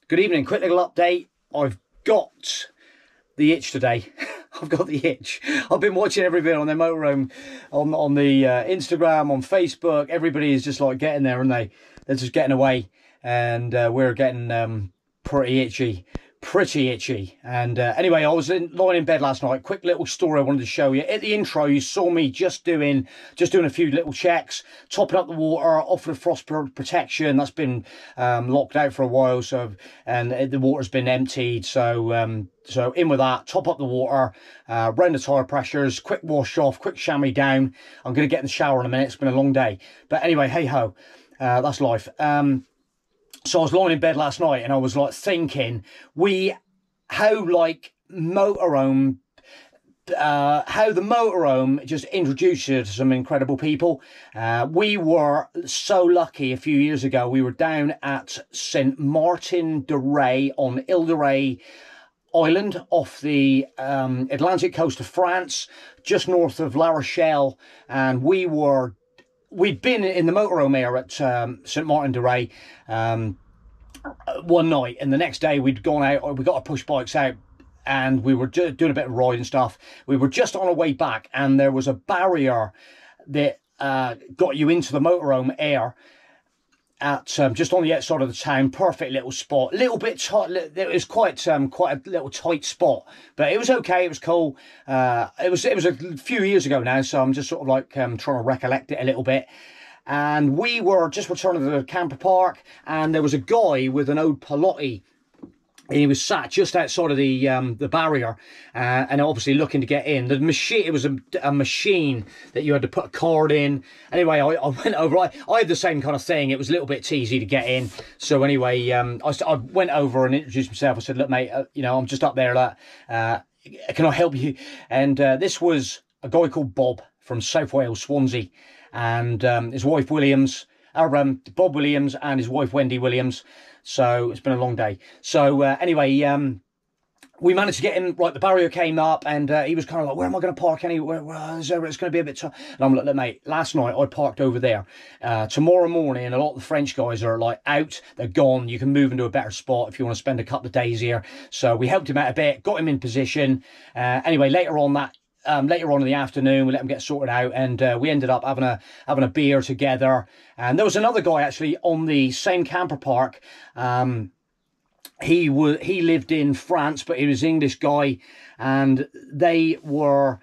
Good evening. Quick little update. I've got the itch today. I've got the itch. I've been watching every bit on their motorhome, on the Instagram, on Facebook. Everybody is just like getting there, and they're just getting away, and we're getting pretty itchy. And anyway, I was lying in bed last night. Quick little story I wanted to show you. At the intro, you saw me just doing a few little checks, topping up the water, offering frost protection. That's been locked out for a while, and the water's been emptied. So so in with that, top up the water, round the tyre pressures, quick wash off, quick chamois down. I'm going to get in the shower in a minute. It's been a long day, but anyway, hey ho, that's life. So I was lying in bed last night and I was like thinking, how the motorhome just introduced you to some incredible people. We were so lucky a few years ago. We were down at St Martin de Ré on Ile de Ré Island off the Atlantic coast of France, just north of La Rochelle, and we'd been in the motorhome area at St Martin de Ré one night, and the next day we'd gone out. We got our push bikes out, and we were doing a bit of ride and stuff. We were just on our way back, and there was a barrier that got you into the motorhome area at just on the outside of the town. Perfect little spot, little bit tight. It was quite a little tight spot, but it was okay. It was cool. It was a few years ago now, so I'm just sort of like trying to recollect it a little bit. And we were just returning to the camper park, and there was a guy with an old Pilotti. He was sat just outside of the barrier, and obviously looking to get in. The machine, it was a machine that you had to put a card in. Anyway, I went over. I had the same kind of thing. It was a little bit teasy to get in. So anyway, I went over and introduced myself. I said, "Look, mate, I'm just up there. Can I help you?" And this was a guy called Bob from South Wales, Swansea, and his wife Bob Williams, and his wife Wendy Williams. So it's been a long day. So anyway, we managed to get in. Right, the barrier came up, and he was kind of like, "Where am I going to park anywhere? It's going to be a bit tough." And I'm like, "Look, mate, last night I parked over there. Tomorrow morning, a lot of the French guys are like out. They're gone. You can move into a better spot if you want to spend a couple of days here." So we helped him out a bit, got him in position. Anyway, later on in the afternoon, we let him get sorted out, and we ended up having a beer together. And there was another guy actually on the same camper park. He lived in France, but he was an English guy, and they were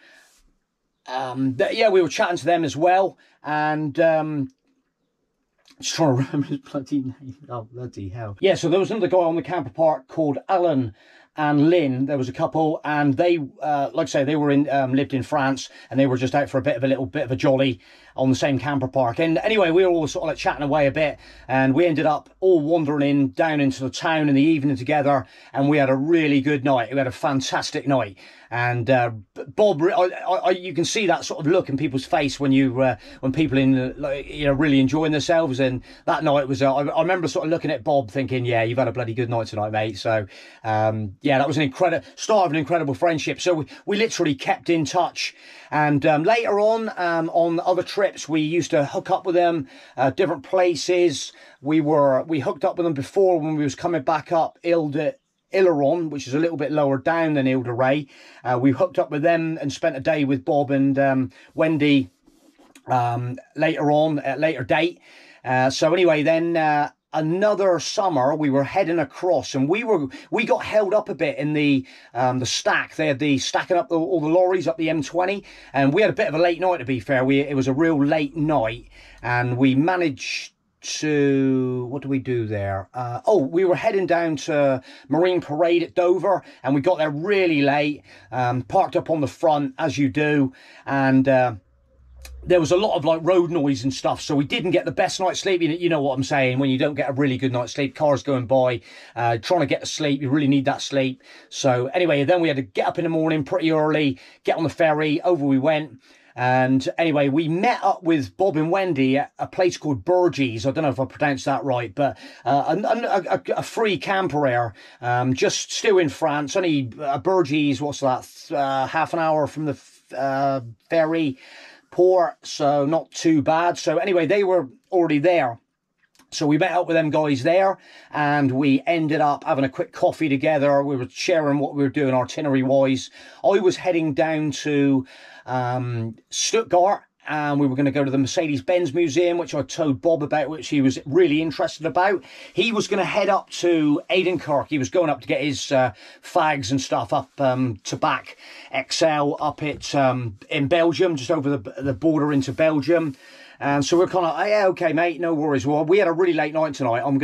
we were chatting to them as well, and just trying to remember his bloody name. Oh, bloody hell. Yeah, so there was another guy on the camper park called Alan and Lynn. There was a couple, and they, like I say, they were lived in France, and they were just out for a little bit of a jolly on the same camper park. And anyway, we were all sort of like chatting away a bit, and we ended up all wandering down into the town in the evening together, and we had a really good night. We had a fantastic night. And Bob, you can see that sort of look in people's face when people really enjoying themselves. And that night was, I remember sort of looking at Bob thinking, "Yeah, you've had a bloody good night tonight, mate." So yeah, that was an incredible start of an incredible friendship. So we literally kept in touch. And later on other trips, we used to hook up with them, different places. We hooked up with them before when we was coming back up Ileron, which is a little bit lower down than Ile de Ré. We hooked up with them and spent a day with Bob and Wendy later on, at a later date. So anyway, then another summer we were heading across, and we got held up a bit in the stack. They had stacking up all the lorries up the M20, and we had a bit of a late night, to be fair. It was a real late night, and we managed to, what do we do there? We were heading down to Marine Parade at Dover, and we got there really late, parked up on the front as you do, and there was a lot of like road noise and stuff, so we didn't get the best night's sleep. You know what I'm saying, when you don't get a really good night's sleep, cars going by, trying to get to sleep, you really need that sleep. So anyway, then we had to get up in the morning pretty early, get on the ferry, over we went. And anyway, we met up with Bob and Wendy at a place called Burgess. I don't know if I pronounced that right, but a free camper air, just still in France. Only Burgess, what's that, half an hour from the ferry port, so not too bad. So anyway, they were already there. So we met up with them guys there, and we ended up having a quick coffee together. We were sharing what we were doing itinerary-wise. I was heading down to Stuttgart, and we were going to go to the Mercedes-Benz Museum, which I told Bob about, which he was really interested about. He was going to head up to Adenkirk. He was going up to get his fags and stuff up to back XL up at in Belgium, just over the border into Belgium. And so we're kind of, oh, yeah, okay, mate, no worries. Well, we had a really late night tonight. I'm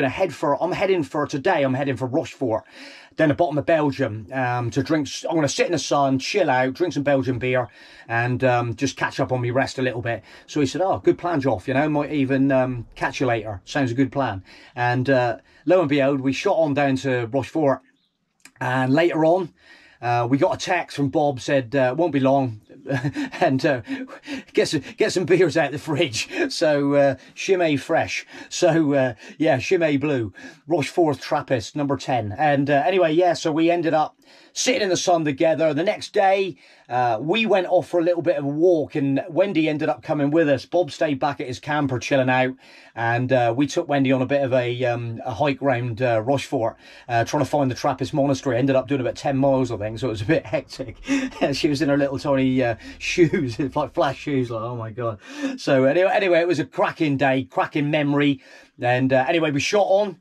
heading for Rochefort, down the bottom of Belgium, to drink. I'm going to sit in the sun, chill out, drink some Belgian beer, and just catch up on me rest a little bit. So he said, oh, good plan, Joff, you know, might even catch you later. Sounds a good plan. And lo and behold, we shot on down to Rochefort, and later on, we got a text from Bob, said, won't be long, and get some beers out of the fridge. So Chimay Fresh. So yeah, Chimay Blue, Rochefort Trappist, number 10. And anyway, yeah, so we ended up sitting in the sun together. The next day, we went off for a little bit of a walk, and Wendy ended up coming with us. Bob stayed back at his camper chilling out, and we took Wendy on a bit of a hike round Rochefort, trying to find the Trappist monastery. Ended up doing about 10 miles, I think, so it was a bit hectic. She was in her little tiny shoes, like flash shoes, like, oh my God. So anyway, it was a cracking day, cracking memory. And anyway, we shot on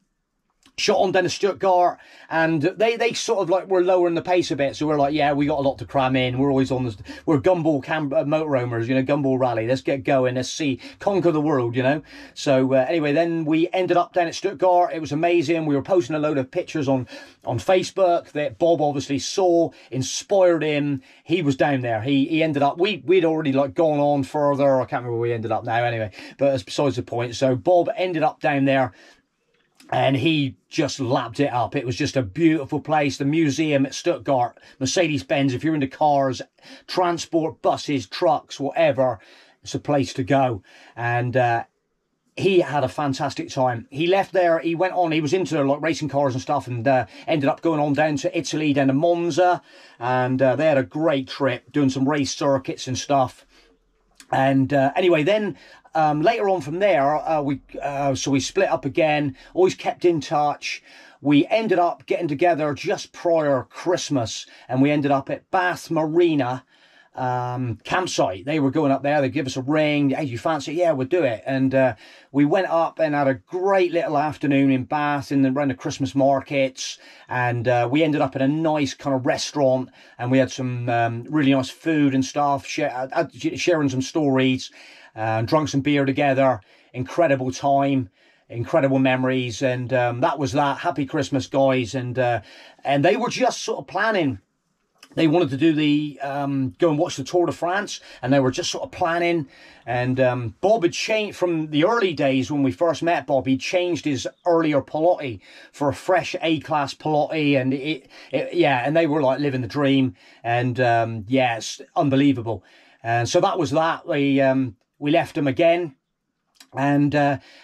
down to Stuttgart, and they sort of like were lowering the pace a bit. So we're like, yeah, we got a lot to cram in. We're always on this. We're gumball motorhomers, you know, gumball rally. Let's get going. Let's see, conquer the world, you know. So anyway, then we ended up down at Stuttgart. It was amazing. We were posting a load of pictures on Facebook that Bob obviously saw, inspired him. He was down there. He ended up. We'd already like gone on further. I can't remember where we ended up now. Anyway, but that's besides the point. So Bob ended up down there, and he just lapped it up. It was just a beautiful place. The museum at Stuttgart, Mercedes-Benz, if you're into cars, transport, buses, trucks, whatever, it's a place to go. And he had a fantastic time. He left there, he went on, he was into like racing cars and stuff, and ended up going on down to Italy, down to Monza. And they had a great trip, doing some race circuits and stuff. And anyway, then later on from there, so we split up again, always kept in touch. We ended up getting together just prior Christmas, and we ended up at Bath Marina campsite. They were going up there, they give us a ring, hey, you fancy it? Yeah, we'll do it. And we went up and had a great little afternoon in Bath around the Christmas markets, and we ended up in a nice kind of restaurant, and we had some really nice food and stuff, sharing some stories, drunk some beer together. Incredible time, incredible memories. And that was that. Happy Christmas, guys. And they were just sort of planning. They wanted to do the go and watch the Tour de France, and they were just sort of planning. And Bob had changed from the early days when we first met. Bob, he changed his earlier Pelotti for a fresh A-class Pelotti, and yeah, and they were like living the dream. And yeah, it's unbelievable. And so that was that. We left him again. And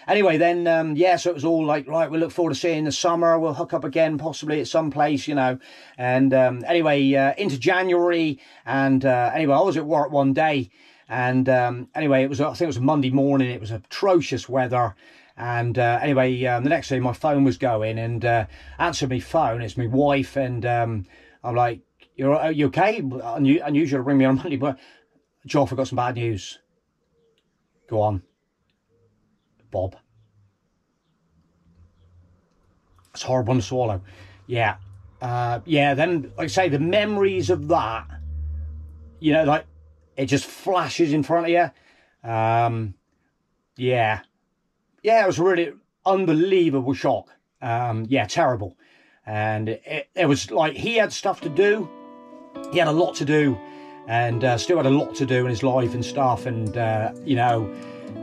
anyway, then, yeah, so it was all like, right, we look forward to seeing you in the summer. We'll hook up again, possibly at some place, you know. And anyway, into January. And anyway, I was at work one day. And anyway, I think it was a Monday morning. It was atrocious weather. And anyway, the next day my phone was going, and answered my phone. It's my wife. And I'm like, you okay? Unusual to ring me on Monday, but Joe, I got some bad news. Go on. Bob. It's a hard one to swallow. Yeah. Yeah, then, like I say, the memories of that, you know, like, it just flashes in front of you. Yeah. Yeah, it was a really unbelievable shock. Yeah, terrible. And it was like, he had stuff to do. He had a lot to do. And still had a lot to do in his life and stuff. And, you know,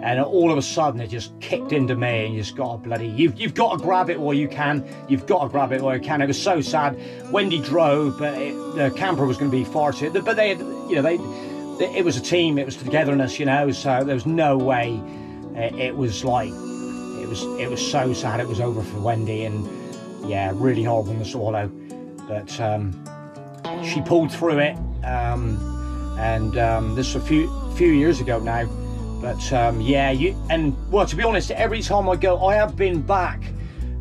and all of a sudden it just kicked into me, and you just got to bloody, you've got to grab it while you can. You've got to grab it while you can. It was so sad. Wendy drove, but the camper was going to be far too, but they had, you know, it was a team, it was togetherness, you know, so there was no way. It was like, it was so sad it was over for Wendy, and yeah, really hard one to swallow. But she pulled through it, and this was a few years ago now. But yeah, well, to be honest, every time I go, I have been back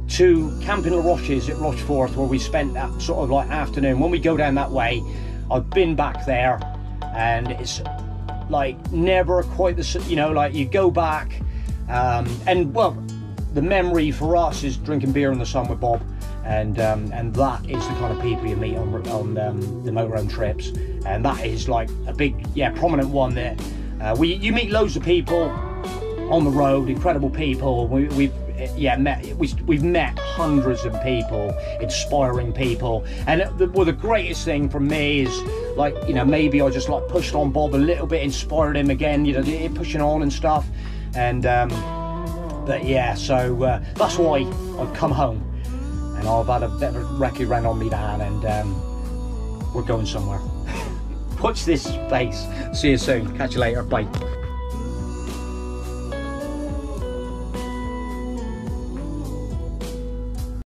to Camping La Roches at Rochefort, where we spent that sort of like afternoon. When we go down that way, I've been back there, and it's like never quite the, you know, like you go back, and well, the memory for us is drinking beer in the sun with Bob, and that is the kind of people you meet on the motorhome trips, and that is like a big, yeah, prominent one there. You meet loads of people on the road, incredible people. We've met hundreds of people, inspiring people, and the greatest thing for me is, like, you know, maybe I just like pushed on Bob a little bit, inspired him again, you know, pushing on and stuff, and but yeah, so that's why I've come home, and I've had a bit of a recce ran on me down, and we're going somewhere. Watch this space. See you soon. Catch you later. Bye.